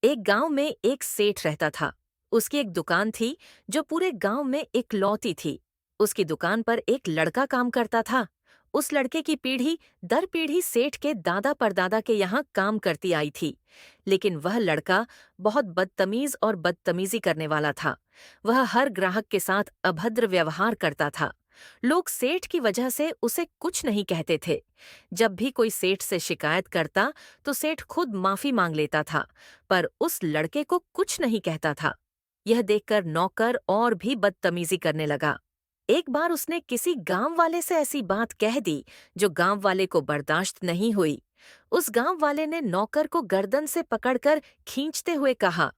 एक गांव में एक सेठ रहता था। उसकी एक दुकान थी जो पूरे गांव में इकलौती थी। उसकी दुकान पर एक लड़का काम करता था। उस लड़के की पीढ़ी दर पीढ़ी सेठ के दादा परदादा के यहाँ काम करती आई थी। लेकिन वह लड़का बहुत बदतमीज और बदतमीजी करने वाला था। वह हर ग्राहक के साथ अभद्र व्यवहार करता था। लोग सेठ की वजह से उसे कुछ नहीं कहते थे। जब भी कोई सेठ से शिकायत करता तो सेठ खुद माफी मांग लेता था, पर उस लड़के को कुछ नहीं कहता था। यह देखकर नौकर और भी बदतमीजी करने लगा। एक बार उसने किसी गांव वाले से ऐसी बात कह दी जो गांव वाले को बर्दाश्त नहीं हुई। उस गांव वाले ने नौकर को गर्दन से पकड़कर खींचते हुए कहा,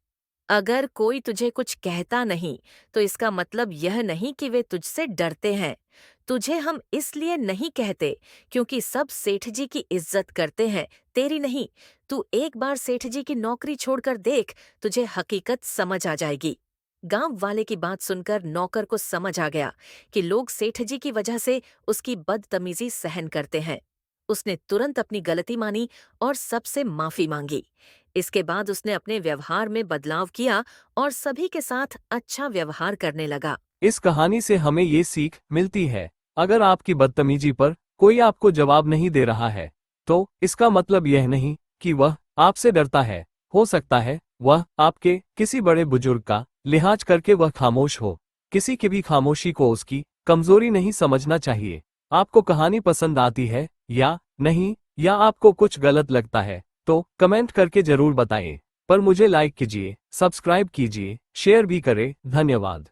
अगर कोई तुझे कुछ कहता नहीं तो इसका मतलब यह नहीं कि वे तुझसे डरते हैं। तुझे हम इसलिए नहीं कहते क्योंकि सब सेठ जी की इज्जत करते हैं, तेरी नहीं। तू एक बार सेठ जी की नौकरी छोड़कर देख, तुझे हकीकत समझ आ जाएगी। गांव वाले की बात सुनकर नौकर को समझ आ गया कि लोग सेठ जी की वजह से उसकी बदतमीजी सहन करते हैं। उसने तुरंत अपनी गलती मानी और सबसे माफी मांगी। इसके बाद उसने अपने व्यवहार में बदलाव किया और सभी के साथ अच्छा व्यवहार करने लगा। इस कहानी से हमें ये सीख मिलती है, अगर आपकी बदतमीजी पर कोई आपको जवाब नहीं दे रहा है, तो इसका मतलब यह नहीं कि वह आपसे डरता है। हो सकता है वह आपके किसी बड़े बुजुर्ग का लिहाज करके वह खामोश हो। किसी की भी खामोशी को उसकी कमजोरी नहीं समझना चाहिए। आपको कहानी पसंद आती है या नहीं, या आपको कुछ गलत लगता है, तो कमेंट करके जरूर बताएं। पर मुझे लाइक कीजिए, सब्सक्राइब कीजिए, शेयर भी करें। धन्यवाद।